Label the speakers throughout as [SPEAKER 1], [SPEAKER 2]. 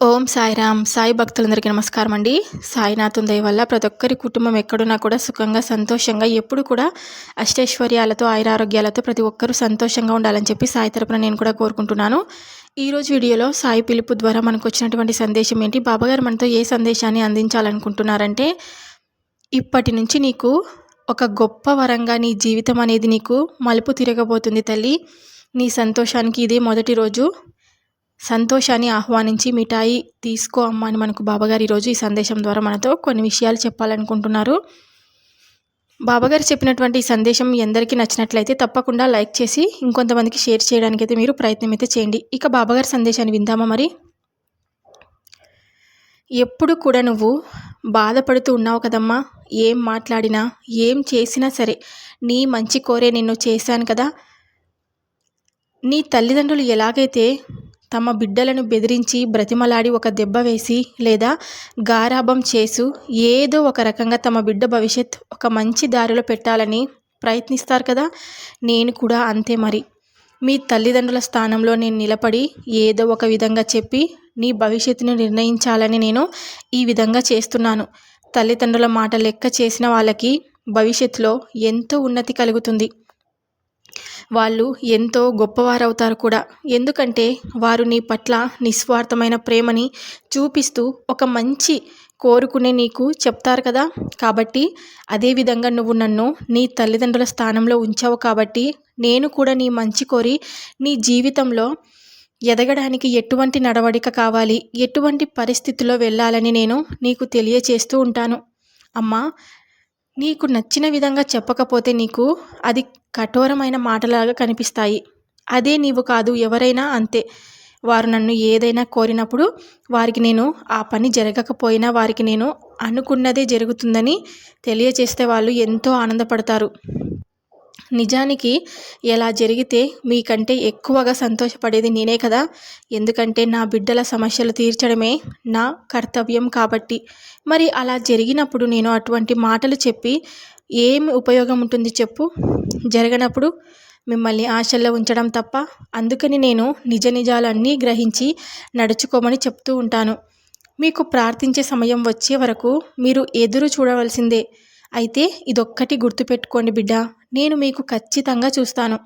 [SPEAKER 1] ఓం సాయిరామ్. సాయి భక్తులందరికీ నమస్కారం అండి. సాయినాథుని దయ వల్ల ప్రతి ఒక్కరి కుటుంబం ఎక్కడున్నా కూడా సుఖంగా, సంతోషంగా, ఎప్పుడు కూడా అష్టైశ్వర్యాలతో, ఆయురారోగ్యాలతో ప్రతి ఒక్కరూ సంతోషంగా ఉండాలని చెప్పి సాయి తరపున నేను కూడా కోరుకుంటున్నాను. ఈరోజు వీడియోలో సాయి పిలుపు ద్వారా మనకు వచ్చినటువంటి సందేశం ఏంటి, బాబాగారు మనతో ఏ సందేశాన్ని అందించాలనుకుంటున్నారంటే, ఇప్పటి నుంచి నీకు ఒక గొప్ప వరంగా నీ జీవితం అనేది నీకు మలుపు తిరగబోతుంది తల్లి. నీ సంతోషానికి ఇదే మొదటి రోజు. సంతోషాన్ని ఆహ్వానించి మిఠాయి తీసుకో అమ్మ అని మనకు బాబాగారు ఈరోజు ఈ సందేశం ద్వారా మనతో కొన్ని విషయాలు చెప్పాలనుకుంటున్నారు. బాబాగారు చెప్పినటువంటి ఈ సందేశం ఎందరికీ నచ్చినట్లయితే తప్పకుండా లైక్ చేసి ఇంకొంతమందికి షేర్ చేయడానికైతే మీరు ప్రయత్నం అయితే చేయండి. ఇక బాబాగారి సందేశాన్ని విందామా మరి. ఎప్పుడు కూడా నువ్వు బాధపడుతూ ఉన్నావు కదమ్మా. ఏం మాట్లాడినా, ఏం చేసినా సరే నీ మంచి కోరే నిన్ను చేశాను కదా. నీ తల్లిదండ్రులు ఎలాగైతే తమ బిడ్డలను బెదిరించి, బ్రతిమలాడి, ఒక దెబ్బ వేసి లేదా గారాబం చేసు ఏదో ఒక రకంగా తమ బిడ్డ భవిష్యత్ ఒక మంచి దారిలో పెట్టాలని ప్రయత్నిస్తారు కదా. నేను కూడా అంతే మరి. మీ తల్లిదండ్రుల స్థానంలో నేను నిలబడి ఏదో ఒక విధంగా చెప్పి నీ భవిష్యత్తును నిర్ణయించాలని నేను ఈ విధంగా చేస్తున్నాను. తల్లిదండ్రుల మాట లెక్క చేసిన వాళ్ళకి భవిష్యత్తులో ఎంతో ఉన్నతి కలుగుతుంది. వాళ్ళు ఎంతో గొప్పవారవుతారు కూడా. ఎందుకంటే వారు నీ పట్ల నిస్వార్థమైన ప్రేమని చూపిస్తూ ఒక మంచి కోరుకునే నీకు చెప్తారు కదా. కాబట్టి అదేవిధంగా నువ్వు నన్ను నీ తల్లిదండ్రుల స్థానంలో ఉంచావు కాబట్టి నేను కూడా నీ మంచి కోరి నీ జీవితంలో ఎదగడానికి ఎటువంటి నడవడిక కావాలి, ఎటువంటి పరిస్థితుల్లో వెళ్ళాలని నేను నీకు తెలియచేస్తూ ఉంటాను. అమ్మా, నీకు నచ్చిన విధంగా చెప్పకపోతే నీకు అది కఠోరమైన మాటలాగా కనిపిస్తాయి. అదే నీవు కాదు, ఎవరైనా అంతే. వారు నన్ను ఏదైనా కోరినప్పుడు వారికి నేను ఆ పని జరగకపోయినా వారికి నేను అనుకున్నదే జరుగుతుందని తెలియచేస్తే వాళ్ళు ఎంతో ఆనందపడతారు. నిజానికి ఎలా జరిగితే మీకంటే ఎక్కువగా సంతోషపడేది నేనే కదా. ఎందుకంటే నా బిడ్డల సమస్యలు తీర్చడమే నా కర్తవ్యం కాబట్టి. మరి అలా జరిగినప్పుడు నేను అటువంటి మాటలు చెప్పి ఏమి ఉపయోగం ఉంటుంది చెప్పు. జరగనప్పుడు మిమ్మల్ని ఆశల్లో ఉంచడం తప్ప. అందుకని నేను నిజ నిజాలన్నీ గ్రహించి నడుచుకోమని చెప్తూ ఉంటాను. మీకు ప్రార్థించే సమయం వచ్చే వరకు మీరు ఎదురు చూడవలసిందే. అయితే ఇదొక్కటి గుర్తుపెట్టుకోండి బిడ్డ, నేను మీకు ఖచ్చితంగా చూస్తాను.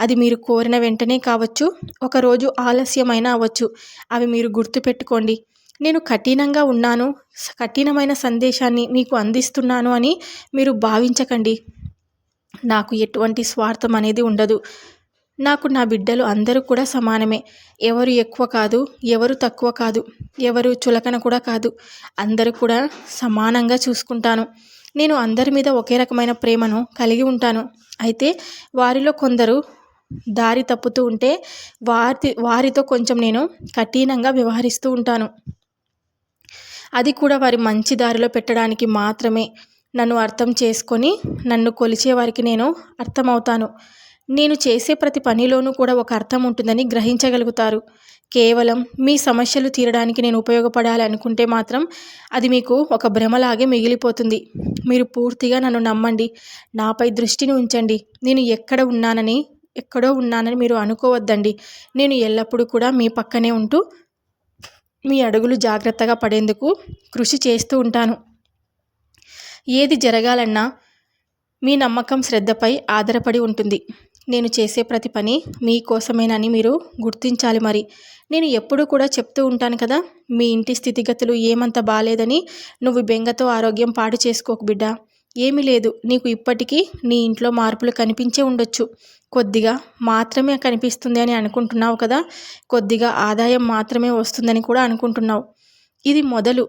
[SPEAKER 1] అది మీరు కోరిన వెంటనే కావచ్చు, ఒకరోజు ఆలస్యమైన అవ్వచ్చు. అవి మీరు గుర్తుపెట్టుకోండి. నేను కఠినంగా ఉన్నాను, కఠినమైన సందేశాన్ని మీకు అందిస్తున్నాను అని మీరు భావించకండి. నాకు ఎటువంటి స్వార్థం అనేది ఉండదు. నాకు నా బిడ్డలు అందరూ కూడా సమానమే. ఎవరు ఎక్కువ కాదు, ఎవరు తక్కువ కాదు, ఎవరు చులకన కూడా కాదు. అందరూ కూడా సమానంగా చూసుకుంటాను. నేను అందరి మీద ఒకే రకమైన ప్రేమను కలిగి ఉంటాను. అయితే వారిలో కొందరు దారి తప్పుతూ ఉంటే వారితో కొంచెం నేను కఠినంగా వ్యవహరిస్తూ ఉంటాను. అది కూడా వారి మంచి దారిలో పెట్టడానికి మాత్రమే. నన్ను అర్థం చేసుకొని నన్ను కొలిచే వారికి నేను అర్థమవుతాను. నేను చేసే ప్రతి పనిలోనూ కూడా ఒక అర్థం ఉంటుందని గ్రహించగలుగుతారు. కేవలం మీ సమస్యలు తీరడానికి నేను ఉపయోగపడాలి అనుకుంటే మాత్రం అది మీకు ఒక భ్రమలాగే మిగిలిపోతుంది. మీరు పూర్తిగా నన్ను నమ్మండి, నాపై దృష్టిని ఉంచండి. నేను ఎక్కడో ఉన్నానని మీరు అనుకోవద్దండి. నేను ఎల్లప్పుడూ కూడా మీ పక్కనే ఉంటూ మీ అడుగులు జాగ్రత్తగా పడేందుకు కృషి చేస్తూ ఉంటాను. ఏది జరగాలన్నా మీ నమ్మకం, శ్రద్ధపై ఆధారపడి ఉంటుంది. నేను చేసే ప్రతి పని మీకోసమేనని మీరు గుర్తించాలి. మరి నేను ఎప్పుడూ కూడా చెప్తూ ఉంటాను కదా, మీ ఇంటి స్థితిగతులు ఏమంత బాలేదని నువ్వు బెంగతో ఆరోగ్యం పాడు చేసుకోకు బిడ్డ. ఏమీ లేదు. నీకు ఇప్పటికీ నీ ఇంట్లో మార్పులు కనిపించే ఉండొచ్చు. కొద్దిగా మాత్రమే కనిపిస్తుంది అని అనుకుంటున్నావు కదా. కొద్దిగా ఆదాయం మాత్రమే వస్తుందని కూడా అనుకుంటున్నావు. ఇది మొదలు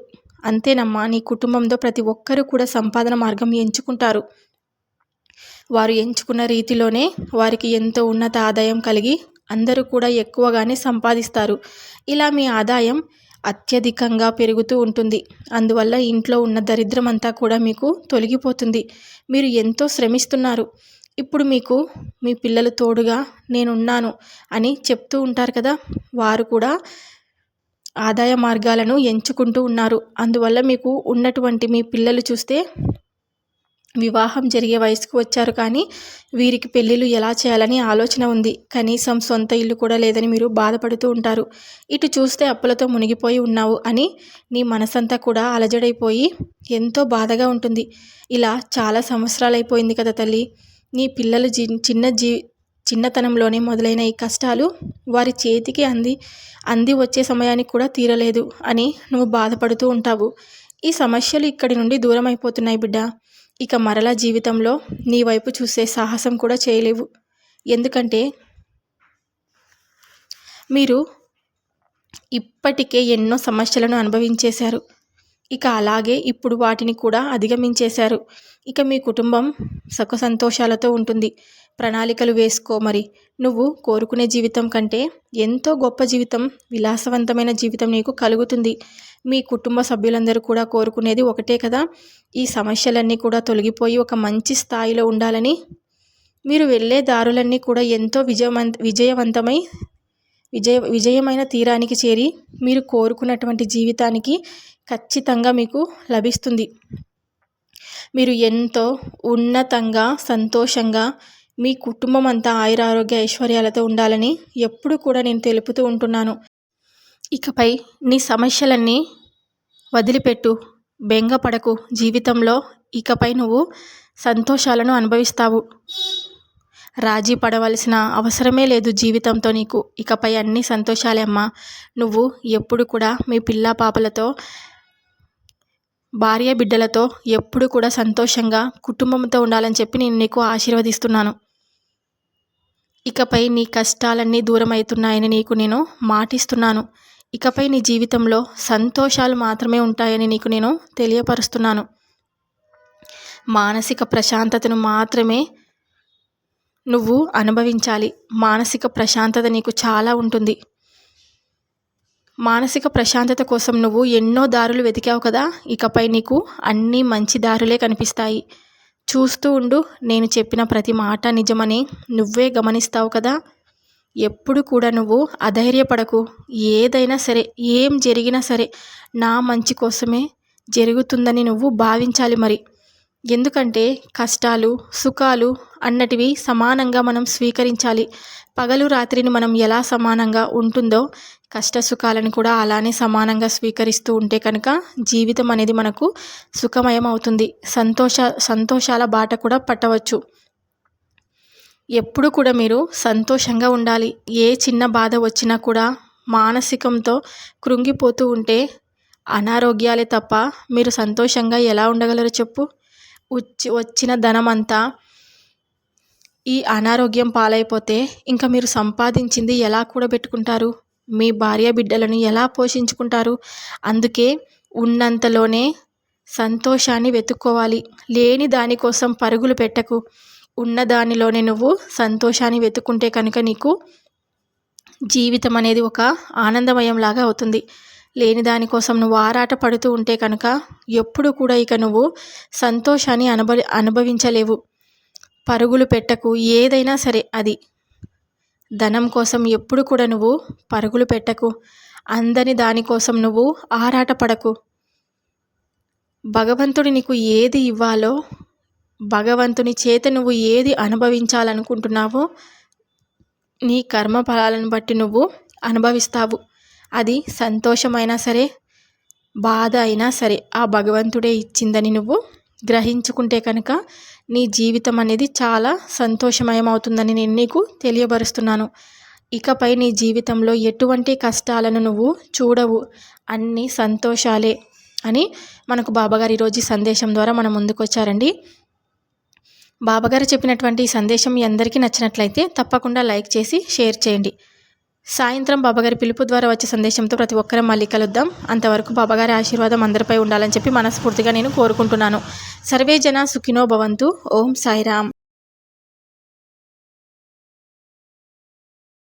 [SPEAKER 1] అంతేనమ్మా. నీ కుటుంబంలో ప్రతి ఒక్కరూ కూడా సంపాదన మార్గం ఎంచుకుంటారు. వారు ఎంచుకున్న రీతిలోనే వారికి ఎంతో ఉన్నత ఆదాయం కలిగి అందరూ కూడా ఎక్కువగానే సంపాదిస్తారు. ఇలా మీ ఆదాయం అత్యధికంగా పెరుగుతూ ఉంటుంది. అందువల్ల ఇంట్లో ఉన్న దరిద్రం అంతా కూడా మీకు తొలగిపోతుంది. మీరు ఎంతో శ్రమిస్తున్నారు. ఇప్పుడు మీకు మీ పిల్లలు తోడుగా నేనున్నాను అని చెప్తూ ఉంటారు కదా. వారు కూడా ఆదాయ మార్గాలను ఎంచుకుంటూ ఉన్నారు. అందువల్ల మీకు ఉన్నటువంటి మీ పిల్లలు చూస్తే వివాహం జరిగే వయసుకు వచ్చారు, కానీ వీరికి పెళ్ళిళ్ళు ఎలా చేయాలని ఆలోచన ఉంది. కనీసం సొంత ఇల్లు కూడా లేదని మీరు బాధపడుతూ ఉంటారు. ఇటు చూస్తే అప్పులతో మునిగిపోయి ఉన్నావు అని నీ మనసంతా కూడా అలజడైపోయి ఎంతో బాధగా ఉంటుంది. ఇలా చాలా సంవత్సరాలైపోయింది కదా తల్లి. నీ పిల్లలు చిన్నతనంలోనే మొదలైన ఈ కష్టాలు వారి చేతికి అంది వచ్చే సమయానికి కూడా తీరలేదు అని నువ్వు బాధపడుతూ ఉంటావు. ఈ సమస్యలు ఇక్కడి నుండి దూరం అయిపోతున్నాయి బిడ్డ. ఇక మరలా జీవితంలో నీ వైపు చూసే సాహసం కూడా చేయలేవు. ఎందుకంటే మీరు ఇప్పటికే ఎన్నో సమస్యలను అనుభవించేశారు. ఇక అలాగే ఇప్పుడు వాటిని కూడా అధిగమించేశారు. ఇక మీ కుటుంబం సుఖ సంతోషాలతో ఉంటుంది. ప్రణాళికలు వేసుకో. మరి నువ్వు కోరుకునే జీవితం కంటే ఎంతో గొప్ప జీవితం, విలాసవంతమైన జీవితం నీకు కలుగుతుంది. మీ కుటుంబ సభ్యులందరూ కూడా కోరుకునేది ఒకటే కదా, ఈ సమస్యలన్నీ కూడా తొలగిపోయి ఒక మంచి స్థాయిలో ఉండాలని. మీరు వెళ్ళే దారులన్నీ కూడా ఎంతో విజయమైన తీరానికి చేరి మీరు కోరుకున్నటువంటి జీవితానికి ఖచ్చితంగా మీకు లభిస్తుంది. మీరు ఎంతో ఉన్నతంగా, సంతోషంగా, మీ కుటుంబం అంతా ఆయురారోగ్య ఐశ్వర్యాలతో ఉండాలని ఎప్పుడు కూడా నేను తెలుపుతూ ఉంటున్నాను. ఇకపై నీ సమస్యలన్నీ వదిలిపెట్టు, బెంగపడకు. జీవితంలో ఇకపై నువ్వు సంతోషాలను అనుభవిస్తావు. రాజీ పడవలసిన అవసరమే లేదు జీవితంతో నీకు. ఇకపై అన్ని సంతోషాలే అమ్మా. నువ్వు ఎప్పుడు కూడా మీ పిల్ల పాపలతో, భార్య బిడ్డలతో ఎప్పుడు కూడా సంతోషంగా కుటుంబంతో ఉండాలని చెప్పి నేను నీకు ఆశీర్వదిస్తున్నాను. ఇకపై నీ కష్టాలన్నీ దూరం అవుతున్నాయని నీకు నేను మాటిస్తున్నాను. ఇకపై నీ జీవితంలో సంతోషాలు మాత్రమే ఉంటాయని నీకు నేను తెలియపరుస్తున్నాను. మానసిక ప్రశాంతతను మాత్రమే నువ్వు అనుభవించాలి. మానసిక ప్రశాంతత నీకు చాలా ఉంటుంది. మానసిక ప్రశాంతత కోసం నువ్వు ఎన్నో దారులు వెతికావు కదా. ఇకపై నీకు అన్నీ మంచి దారులే కనిపిస్తాయి. చూస్తూ ఉండు. నేను చెప్పిన ప్రతి మాట నిజమని నువ్వే గమనిస్తావు కదా. ఎప్పుడు కూడా నువ్వు అధైర్యపడకు. ఏదైనా సరే, ఏం జరిగినా సరే నా మంచి కోసమే జరుగుతుందని నువ్వు భావించాలి. మరి ఎందుకంటే కష్టాలు సుఖాలు అన్నటివి సమానంగా మనం స్వీకరించాలి. పగలు రాత్రిని మనం ఎలా సమానంగా ఉంటుందో కష్ట సుఖాలను కూడా అలానే సమానంగా స్వీకరిస్తూ ఉంటే కనుక జీవితం అనేది మనకు సుఖమయం అవుతుంది. సంతోషాల బాట కూడా పట్టవచ్చు. ఎప్పుడు కూడా మీరు సంతోషంగా ఉండాలి. ఏ చిన్న బాధ వచ్చినా కూడా మానసికంతో కృంగిపోతూ ఉంటే అనారోగ్యాలే తప్ప మీరు సంతోషంగా ఎలా ఉండగలరో చెప్పు. వచ్చిన ధనమంతా ఈ అనారోగ్యం పాలైపోతే ఇంకా మీరు సంపాదించింది ఎలా కూడబెట్టుకుంటారు? మీ భార్య బిడ్డలను ఎలా పోషించుకుంటారు? అందుకే ఉన్నంతలోనే సంతోషాన్ని వెతుక్కోవాలి. లేని దానికోసం పరుగులు పెట్టకు. ఉన్న దానిలోనే నువ్వు సంతోషాన్ని వెతుక్కుంటే కనుక నీకు జీవితం అనేది ఒక ఆనందమయంలాగా అవుతుంది. లేని దానికోసం నువ్వు ఆరాట పడుతూ ఉంటే కనుక ఎప్పుడు కూడా ఇక నువ్వు సంతోషాన్ని అనుభవించలేవు. పరుగులు పెట్టకు. ఏదైనా సరే అది ధనం కోసం ఎప్పుడు కూడా నువ్వు పరుగులు పెట్టకు. అందని దానికోసం నువ్వు ఆరాట పడకు. భగవంతుడు నీకు ఏది ఇవ్వాలో, భగవంతుని చేత నువ్వు ఏది అనుభవించాలనుకుంటున్నావో నీ కర్మ ఫలాలను బట్టి నువ్వు అనుభవిస్తావు. అది సంతోషమైనా సరే, బాధ అయినా సరే ఆ భగవంతుడే ఇచ్చిందని నువ్వు గ్రహించుకుంటే కనుక నీ జీవితం అనేది చాలా సంతోషమయం అవుతుందని నేను నీకు తెలియబరుస్తున్నాను. ఇకపై నీ జీవితంలో ఎటువంటి కష్టాలను నువ్వు చూడవు. అన్నీ సంతోషాలే అని మనకు బాబాగారు ఈరోజు సందేశం ద్వారా మన ముందుకు వచ్చారండి. బాబాగారు చెప్పినటువంటి ఈ సందేశం మీ అందరికీ నచ్చినట్లయితే తప్పకుండా లైక్ చేసి షేర్ చేయండి. సాయంత్రం బాబాగారి పిలుపు ద్వారా వచ్చే సందేశంతో ప్రతి ఒక్కరం మళ్ళీ కలుద్దాం. అంతవరకు బాబాగారి ఆశీర్వాదం అందరిపై ఉండాలని చెప్పి మనస్ఫూర్తిగా నేను కోరుకుంటున్నాను. సర్వే జన సుఖినో భవంతు. ఓం సాయిరామ్.